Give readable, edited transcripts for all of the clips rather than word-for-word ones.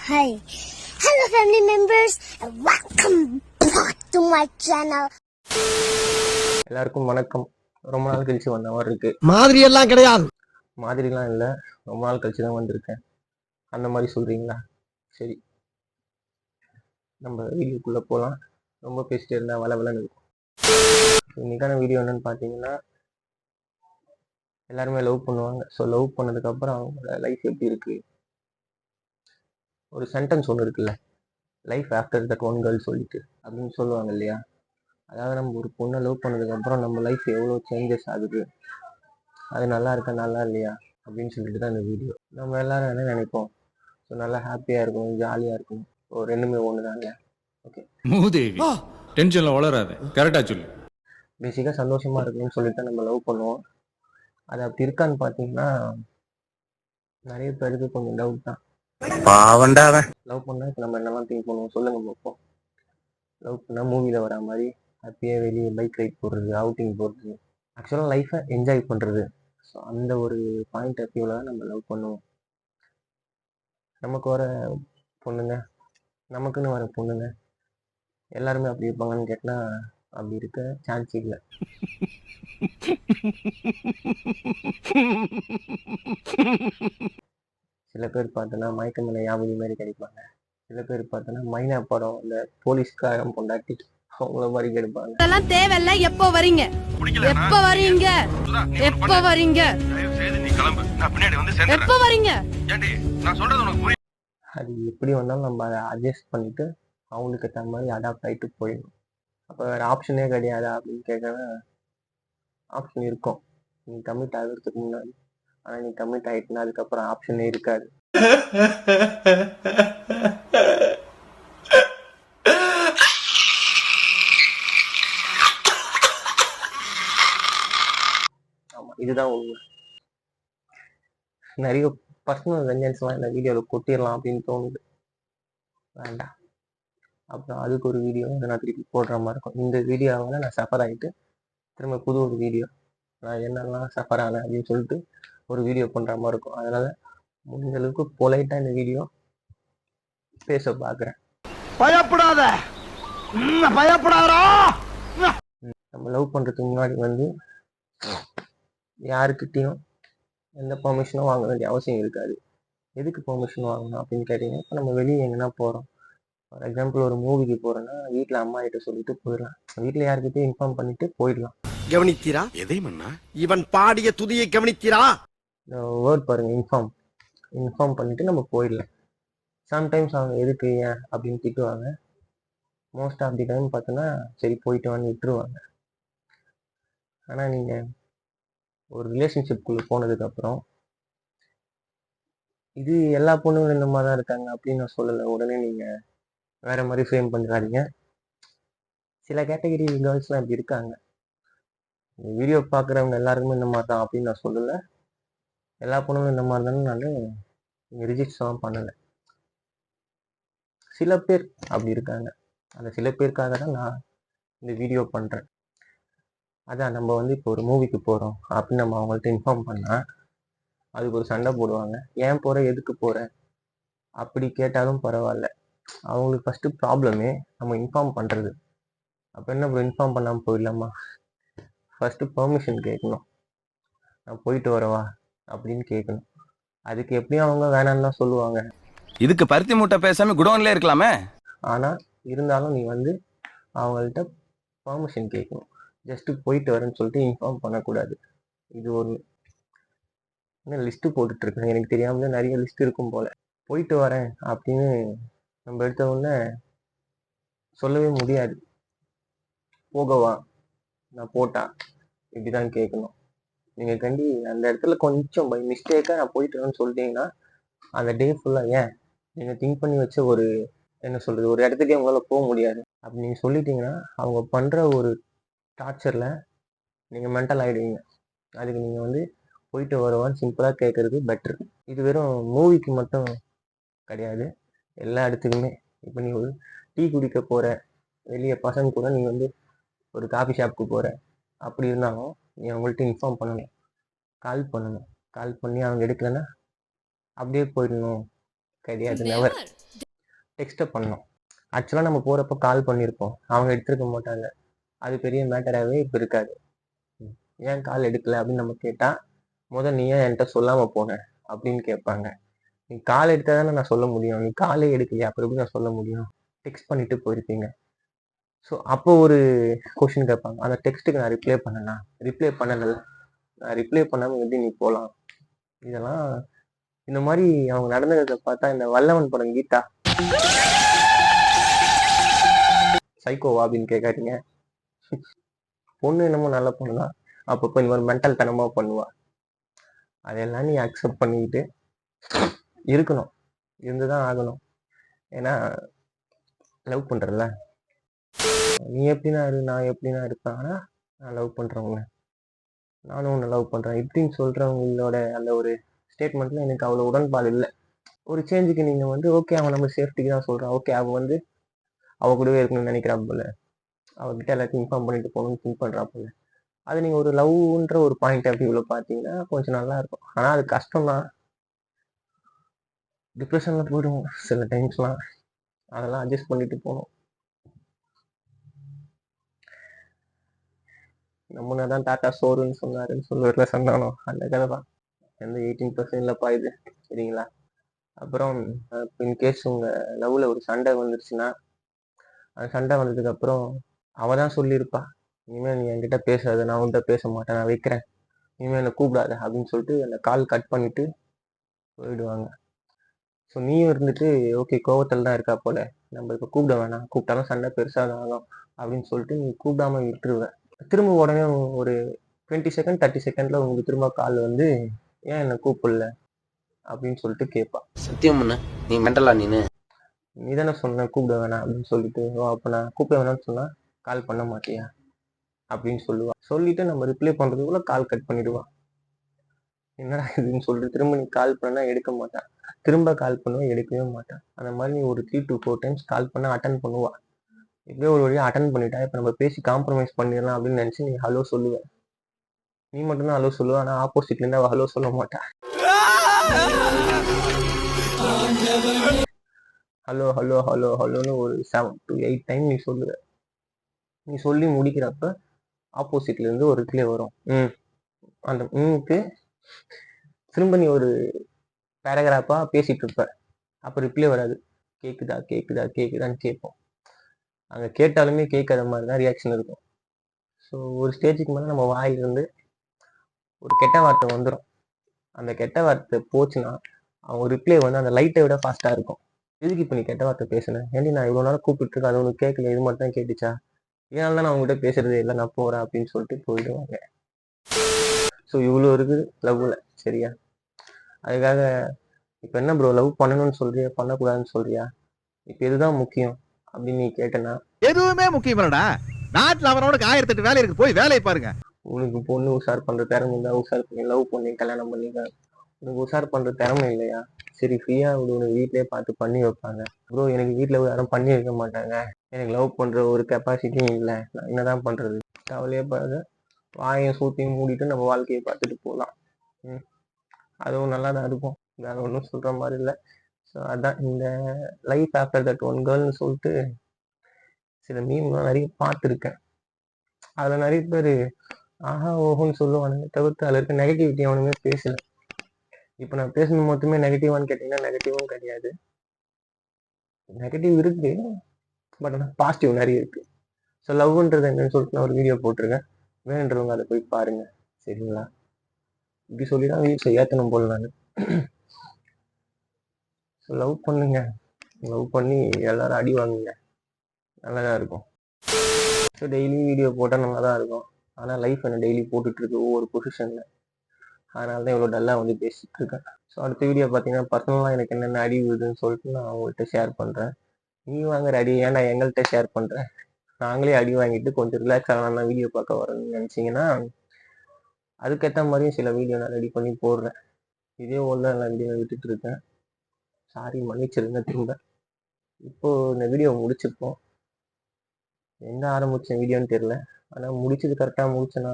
Hi. Hello family members and welcome back to my channel. எல்லாருக்கும் வணக்கம். ரொம்ப நாள் கழிச்சு வந்த மாதிரி இருக்கு. மாதிரி எல்லாம் கிடையாது. மாதிரிலாம் இல்லை, ரொம்ப நாள் கழிச்சு தான் வந்திருக்கேன். அந்த மாதிரி சொல்றீங்களா? சரி, நம்ம வீடியோக்குள்ள போகலாம். ரொம்ப பேசிட்டு இருந்தா வளவலன்னு இருக்கும். இன்னைக்கான வீடியோ என்னன்னு பார்த்தீங்கன்னா, எல்லாருமே லவ் பண்ணுவாங்க. ஸோ லவ் பண்ணதுக்கப்புறம் அவங்களோட லைஃப் எப்படி இருக்கு, ஒரு சென்டென்ஸ் ஒன்று இருக்குல்ல, life after that one girl சொல்லிட்டு அப்படின்னு சொல்லுவாங்க இல்லையா? அதாவது நம்ம ஒரு பொண்ணை லவ் பண்ணதுக்கப்புறம் நம்ம லைஃப் எவ்வளோ சேஞ்சஸ் ஆகுது, அது நல்லா இருக்கா நல்லா இல்லையா அப்படின்னு சொல்லிட்டு தான் இந்த வீடியோ. நம்ம எல்லாரும் என்ன நினைப்போம், ஸோ நல்லா ஹாப்பியாக இருக்கணும், ஜாலியாக இருக்கணும், ஸோ ரெண்டுமே ஒன்று தான் இல்லையா? ஓகே, மூதேவி டென்ஷன்ல வளராத, கரெக்டா சொல்லு. பேசிக்காக சந்தோஷமாக இருக்கணும்னு சொல்லிட்டு தான் நம்ம லவ் பண்ணுவோம். அது அப்படி இருக்கான்னு பார்த்தீங்கன்னா நிறைய பேருக்கு கொஞ்சம் டவுட் தான். லவ் பண்ணால் இப்போ நம்ம என்னெல்லாம் திங்க் பண்ணுவோம் சொல்லுங்க பார்ப்போம். லவ் பண்ணால் மூவியில் வர மாதிரி ஹாப்பியாக வெளியே பைக் ரைட் போடுறது, அவுட்டிங் போடுறது, ஆக்சுவலாக லைஃப்பை என்ஜாய் பண்ணுறது. ஸோ அந்த ஒரு பாயிண்ட் ஆஃப் வியூவில் தான் நம்ம லவ் பண்ணுவோம். நமக்கு வர பொண்ணுங்க, நமக்குன்னு வர பொண்ணுங்க எல்லாருமே அப்படி இருப்பாங்கன்னு கேட்டால் அப்படி இருக்க சான்ஸ் இல்லை. சில பேர் பார்த்தோன்னா மயக்கமலை யாபதி மாதிரி கிடைப்பாங்க. சில பேர் பார்த்தோன்னா மைனா படம் இந்த போலீஸ்காரம் பொண்டாட்டி அவங்கள மாதிரி கிடைப்பாங்க. இதெல்லாம் தேவையில்ல. எப்போ வரீங்க, எப்போ வரீங்க, எப்போ வரீங்க, எப்போ வரீங்க? அது எப்படி வந்தாலும் நம்ம அதை அட்ஜஸ்ட் பண்ணிட்டு அவங்களுக்கு ஏற்ற மாதிரி அடாப்ட் ஆகிட்டு போயிடணும். அப்போ வேறு ஆப்ஷனே கிடையாதா அப்படின்னு கேட்கறேன். ஆப்ஷன் இருக்கும், நீ கமிட் ஆகிறதுக்கு முன்னாடி. ஆனால் நீ கமிட் ஆகிட்டுனா அதுக்கப்புறம் ஆப்ஷனே இருக்காது. ஆமாம், இதுதான் உண்மை. நிறைய பர்சனல் வெஞ்சன்ஸ்லாம் இந்த வீடியோவில் கொட்டிடலாம் அப்படின்னு தோணுது. வேண்டாம், அப்புறம் அதுக்கு ஒரு வீடியோ நான் திருப்பி போடுற மாதிரி இருக்கும். இந்த வீடியோவில் நான் சஃபர் ஆகிட்டு திரும்ப புது ஒரு வீடியோ நான் என்னெல்லாம் சஃபர் ஆனேன் அப்படின்னு சொல்லிட்டு ஒரு வீடியோ பண்ணுற மாதிரி இருக்கும். அதனால் முடிஞ்ச அளவுக்கு பொலைட்டாக இந்த வீடியோ பேச பார்க்குறேன். பயப்படாத, பயப்படாதா. நம்ம லவ் பண்ணுறதுக்கு முன்னாடி வந்து யாருக்கிட்டையும் எந்த பெர்மிஷனும் வாங்க வேண்டிய அவசியம் இருக்காது. எதுக்கு பெர்மிஷன் வாங்கணும் அப்படின்னு கேட்டிங்கன்னா, இப்போ நம்ம வெளியே எங்கன்னா போகிறோம், ஃபார் எக்ஸாம்பிள் ஒரு மூவிக்கு போகிறோன்னா வீட்டில் அம்மா கிட்ட சொல்லிட்டு போயிடலாம், வீட்டில் யாருக்கிட்டையும் இன்ஃபார்ம் பண்ணிட்டு போயிடலாம். கவனித்தீரா? எதை மன்னா? இவன் பாடிய துதியை கவனித்தீரா? இந்த வேர்ட் பாருங்க, இன்ஃபார்ம் பண்ணிட்டு நம்ம போயிடலாம். சம்டைம்ஸ் அவங்க எதுக்கு ஏன் அப்படின்னு திட்டுவாங்க. மோஸ்ட் ஆஃப் தி டைம் பார்த்தோன்னா சரி போயிட்டு வான்னு விட்டுருவாங்க. ஆனால் நீங்கள் ஒரு ரிலேஷன்ஷிப்குள்ளே போனதுக்கப்புறம் இது எல்லா பொண்ணுங்களும் இந்த மாதிரி தான் இருக்காங்க அப்படின்னு நான் சொல்லலை. உடனே நீங்கள் வேற மாதிரி ஃப்ரேம் பண்ணிடாதீங்க. சில கேட்டகரி கேர்ள்ஸ்லாம் இப்படி இருக்காங்க. இந்த வீடியோ பார்க்குறவங்க எல்லாருக்குமே இந்த மாதிரி தான் அப்படின்னு நான் சொல்லலை. எல்லா பொண்ணுங்களும் இந்த மாதிரி தானே நான் இங்கே ரிஜெக்ட்ஸ்லாம் பண்ணலை. சில பேர் அப்படி இருக்காங்க. அந்த சில பேருக்காக தான் நான் இந்த வீடியோ பண்ணுறேன். அதான் நம்ம வந்து இப்போ ஒரு மூவிக்கு போகிறோம் அப்படின்னு நம்ம அவங்கள்ட்ட இன்ஃபார்ம் பண்ணால் அதுக்கு ஒரு சண்டை போடுவாங்க. ஏன் போகிற, எதுக்கு போகிற அப்படி கேட்டாலும் பரவாயில்ல. அவங்களுக்கு ஃபஸ்ட்டு ப்ராப்ளமே நம்ம இன்ஃபார்ம் பண்ணுறது. அப்போ என்ன இன்ஃபார்ம் பண்ணாமல் போயிடலாமா? ஃபஸ்ட்டு பெர்மிஷன் கேட்கணும். நான் போயிட்டு வரவா அப்படின்னு கேட்கணும். அதுக்கு எப்படியும் அவங்க வேணான்னு தான் சொல்லுவாங்க. இதுக்கு பருத்தி மூட்டை பேசாம குடோன்ல இருக்கலாமே. ஆனால் இருந்தாலும் நீ வந்து அவங்கள்ட்ட பெர்மிஷன் கேட்கணும். ஜஸ்ட்டு போயிட்டு வரேன்னு சொல்லிட்டு இன்ஃபார்ம் பண்ணக்கூடாது. இது ஒரு என்ன லிஸ்ட்டு போட்டுட்ருக்கேன், எனக்கு தெரியாமலே நிறைய லிஸ்ட் இருக்கும் போல். போயிட்டு வரேன் அப்படின்னு நம்ம எடுத்த உடனே சொல்லவே முடியாது. போகவா, நான் போட்டா, இப்படி தான் கேட்கணும். நீங்கள் கண்டி அந்த இடத்துல கொஞ்சம் பை மிஸ்டேக்காக நான் போயிட்டு வரேன்னு சொல்லிட்டீங்கன்னா அந்த டே ஃபுல்லாக ஏன் நீங்கள் திங்க் பண்ணி வச்ச ஒரு என்ன சொல்கிறது ஒரு இடத்துக்கே உங்களால் போக முடியாது. அப்படி நீங்கள் சொல்லிட்டீங்கன்னா அவங்க பண்ணுற ஒரு டார்ச்சரில் நீங்கள் மென்டல் ஆகிடுவீங்க. அதுக்கு நீங்கள் வந்து போயிட்டு வருவான்னு சிம்பிளாக கேட்குறது பெட்ரு. இது வெறும் மூவிக்கு மட்டும் கிடையாது, எல்லா இடத்துக்குமே. இப்போ நீ ஒரு டீ குடிக்க போகிற, வெளியே பசங்க கூட நீ வந்து ஒரு காஃபி ஷாப்புக்கு போகிற, அப்படி இருந்தாலும் நீ அவங்கள்ட்ட இன்ஃபார்ம் பண்ணணும், கால் பண்ணணும். கால் பண்ணி அவங்க எடுக்கலைன்னா அப்படியே போயிடணும். கிடையாது, நெவர். டெக்ஸ்ட்டை பண்ணோம். ஆக்சுவலாக நம்ம போகிறப்ப கால் பண்ணியிருப்போம், அவங்க எடுத்துருக்க மாட்டாங்க. அது பெரிய மேட்டராகவே இப்போ இருக்காது. ஏன் கால் எடுக்கல அப்படின்னு நம்ம கேட்டால், நீ ஏன் என்கிட்ட சொல்லாமல் போன அப்படின்னு கேட்பாங்க. நீ கால் எடுத்தால் தானே நான் சொல்ல முடியும், நீ காலே எடுக்கலையா அப்புறம் எப்படி நான் சொல்ல முடியும்? டெக்ஸ்ட் பண்ணிட்டு போயிருப்பீங்க. ஸோ அப்போ ஒரு கொஷின் கேட்பாங்க, அந்த டெக்ஸ்ட்டுக்கு நான் ரிப்ளை பண்ணேன்னா, ரிப்ளை பண்ணலை, நான் ரிப்ளை பண்ணாமல் எப்படி நீ போகலாம்? இதெல்லாம் இந்த மாதிரி அவங்க நடந்ததை பார்த்தா இந்த வல்லவன் படம் கீதா சைக்கோவா அப்படின்னு கேட்காதீங்க. பொண்ணு என்னமோ நல்ல பொண்ணு தான், அப்பப்போ இந்த மாதிரி மென்டல் தனமாக பண்ணுவா. அதெல்லாம் நீ அக்செப்ட் பண்ணிக்கிட்டு இருக்கணும், இருந்து தான் ஆகணும். ஏன்னா லவ் பண்ணுறல, நீ எப்படின்னா இரு, நான் எப்படின்னா இருப்பேன். ஆனால் நான் லவ் பண்ணுறவங்க, நானும் உன்னை லவ் பண்ணுறேன் இப்படின்னு சொல்கிறவங்களோட அந்த ஒரு ஸ்டேட்மெண்ட்டில் எனக்கு அவ்வளோ உடன்பாடு இல்லை. ஒரு சேஞ்சுக்கு நீங்கள் வந்து ஓகே அவன் நம்ம சேஃப்டிக்கு தான் சொல்கிறான், ஓகே அவன் வந்து அவள் கூடவே இருக்கணும்னு நினைக்கிறா போல, அவகிட்ட எல்லாத்தையும் இன்ஃபார்ம் பண்ணிட்டு போகணும்னு திங்க் பண்ணுறா போல. அது நீங்கள் ஒரு லவ்ன்ற ஒரு பாயிண்ட் ஆஃப் வியூவில் பார்த்தீங்கன்னா கொஞ்சம் நல்லா இருக்கும். ஆனால் அது கஷ்டம் தான், டிப்ரெஷனில் போயிடுவோம் சில டைம்ஸ்லாம். அதெல்லாம் அட்ஜஸ்ட் பண்ணிட்டு போகணும். நம்மனா தான் டாட்டா சோறுன்னு சொன்னாருன்னு சொல்லுவார்ல சந்தானம், அந்த கதை தான். எந்த 18% இல்லைப்பா இது, சரிங்களா? அப்புறம் இன்கேஸ் உங்கள் லவ்வில் ஒரு சண்டை வந்துருச்சுன்னா, அந்த சண்டை வந்ததுக்கப்புறம் அவள் தான் சொல்லியிருப்பா, இனிமேல் நீ என்கிட்ட பேசாத, நான் உன்கிட்ட பேச மாட்டேன், நான் வைக்கிறேன், இனிமேல் என்னை கூப்பிடாத அப்படின்னு சொல்லிட்டு அந்த கால் கட் பண்ணிட்டு போயிடுவாங்க. ஸோ நீயும் இருந்துட்டு ஓகே கோவத்தில் தான் இருக்கா போல, நம்ம இப்போ கூப்பிட வேணாம், கூப்பிட்டாலும் சண்டை பெருசாக தான் ஆகும் அப்படின்னு சொல்லிட்டு நீ கூப்பிடாம விட்டுருவேன். திரும்ப உடனே ஒரு 20 செகண்ட் 30 செகண்டில் உங்களுக்கு திரும்ப கால் வந்து ஏன் என்னை கூப்பிடல அப்படின்னு சொல்லிட்டு கேட்பா. சத்தியம் பண்ண நீ மெண்டலா? நீ தானே சொன்ன கூப்பிட வேணாம் அப்படின்னு சொல்லிட்டு, ஓ அப்போ நான் கூப்பிட வேணாம்னு சொன்னால் கால் பண்ண மாட்டியா அப்படின்னு சொல்லுவா. சொல்லிட்டு நம்ம ரிப்ளை பண்ணுறதுக்குள்ள கால் கட் பண்ணிடுவா. என்னடா இதுன்னு சொல்லிட்டு திரும்ப நீ கால் பண்ணா எடுக்க மாட்டான், திரும்ப கால் பண்ணுவா எடுக்கவே மாட்டான். அந்த மாதிரி நீ ஒரு 3 to 4 டைம்ஸ் கால் பண்ண அட்டன் பண்ணுவா. எப்படியோ ஒரு வழியாக அட்டன் பண்ணிட்டா, இப்போ நம்ம பேசி காம்ப்ரமைஸ் பண்ணிடலாம் அப்படின்னு நினச்சி நீ ஹலோ சொல்லுவேன். நீ மட்டும்தான் ஹலோ சொல்லுவ, ஆனால் ஆப்போசிட்லேருந்து அவள் ஹலோ சொல்ல மாட்டா. ஹலோ ஹலோ ஹலோ ஹலோன்னு ஒரு 7 to 8 டைம் நீ சொல்லுவ. நீ சொல்லி முடிக்கிறப்ப ஆப்போசிட்லேருந்து ஒரு ரிப்ளை வரும். அந்த க்கு திரும்ப நீ ஒரு பேராகிராஃபாக பேசிகிட்டு இருப்ப, அப்போ ரிப்ளை வராது. கேட்குதா கேட்குதா கேட்குதான்னு கேட்போம். அங்கே கேட்டாலுமே கேட்காத மாதிரி தான் ரியாக்ஷன் இருக்கும். ஸோ ஒரு ஸ்டேஜுக்கு மேலே நம்ம வாயிலிருந்து ஒரு கெட்ட வார்த்தை வந்துடும். அந்த கெட்ட வார்த்தை போச்சுன்னா அவங்க ரிப்ளை வந்து அந்த லைட்டை விட ஃபாஸ்ட்டாக இருக்கும். எதுக்கு இப்போ நீ கெட்ட வார்த்தை பேசுனேன், ஏன்டி நான் இவ்வளோ நாள் கூப்பிட்டுருக்கேன், அது ஒன்று கேட்கல, இது மட்டும் தான் கேட்டுச்சா, இதனால தான் நான் உங்ககிட்ட பேசுறதே இல்லை, நான் போகிறேன் அப்படின்னு சொல்லிட்டு போயிடுவாங்க. ஸோ இவ்வளோ இருக்குது லவ்வில், சரியா? அதுக்காக இப்போ என்ன ப்ரோ லவ் பண்ணணும்னு சொல்றியா பண்ணக்கூடாதுன்னு சொல்றியா, இப்போ இதுதான் முக்கியம் அப்படின்னு நீ கேட்டனா, எதுவுமே முக்கியம் இல்லடா, நாட்டுல அவனோட 1008 வேலை இருக்கு, போய் வேலையை பாருங்க. உனக்கு பொண்ணு உஷார் பண்ணுற திறமை இருந்தால் உஷார் பண்ணி லவ் பண்ணி கல்யாணம் பண்ணிக்க. உனக்கு உஷார் பண்ணுற திறமை இல்லையா, சரி ஃப்ரீயாக விடு, உனக்கு வீட்டிலே பார்த்து பண்ணி வைப்பாங்க. ப்ரோ எனக்கு வீட்டில் யாரும் பண்ணி வைக்க மாட்டாங்க, எனக்கு லவ் பண்ணுற ஒரு கெப்பாசிட்டியும் இல்லை, நான் என்னதான் பண்ணுறது, கவலையே பாருங்க, வாயையும் சூத்தையும் மூடிட்டு நம்ம வாழ்க்கையை பார்த்துட்டு போகலாம். அதுவும் நல்லா தான் இருக்கும், வேற ஒன்றும் சொல்கிற மாதிரி இல்லை. ஸோ அதான் இந்த லைஃப் ஆஃப்டர் தட் ஒன் கேர்ள்னு சொல்லிட்டு சில மீம்லாம் நிறைய பார்த்துருக்கேன். அதில் நிறைய பேர் ஆஹா ஓஹோன்னு சொல்லுவானுங்க, தவிர்த்து அதில் இருக்க நெகட்டிவிட்டி அவனுமே பேசலை. இப்போ நான் பேசணும் மொத்தமே நெகட்டிவான்னு கேட்டிங்கன்னா நெகட்டிவும் கிடையாது, நெகட்டிவ் இருக்கு, பட் ஆனால் பாசிட்டிவ் நிறைய இருக்கு. ஸோ லவ்ன்றது என்னன்னு சொல்லிட்டு நான் ஒரு வீடியோ போட்டிருக்கேன், வேணுன்றவங்க அதை போய் பாருங்க, சரிங்களா? இப்படி சொல்லி தான் வீட்ஸை ஏற்றணும் போல் நான். ஸோ லவ் பண்ணுங்க, லவ் பண்ணி எல்லாரும் அடி வாங்குங்க, நல்லதாக இருக்கும். ஸோ டெய்லி வீடியோ போட்டால் நல்லா தான் இருக்கும், ஆனால் லைஃப் என்ன டெய்லி போட்டுட்ருக்கு ஒவ்வொரு பொசிஷனில், அதனால தான் இவ்வளோ டல்லாக வந்து பேசிகிட்டு இருக்கேன். ஸோ அடுத்த வீடியோ பார்த்தீங்கன்னா பர்சனலாக எனக்கு என்னென்ன அடி விடுதுன்னு சொல்லிட்டு நான் உங்கள்கிட்ட ஷேர் பண்ணுறேன். நீ வாங்குற அடி ஏன் நான் எங்கள்கிட்ட ஷேர் பண்ணுறேன், நாங்களே அடி வாங்கிட்டு கொஞ்சம் ரிலாக்ஸ் ஆகலாம் தான் வீடியோ பார்க்க வரேன்னு நினச்சிங்கன்னா அதுக்கேற்ற மாதிரியும் சில வீடியோ நான் ரெடி பண்ணி போடுறேன். இதே ஒன்று நான் வீடியோ விட்டுட்டு இருக்கேன், சாரி மன்னிச்சிருங்க திரும்ப. இப்போது இந்த வீடியோ முடிச்சிருப்போம், எங்கே ஆரம்பித்தேன் வீடியோன்னு தெரியல, ஆனால் முடிச்சது கரெக்டாக முடிச்சேனா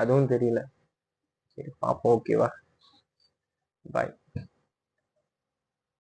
அதுவும் தெரியல. சரி பார்ப்போம், ஓகேவா? பாய்.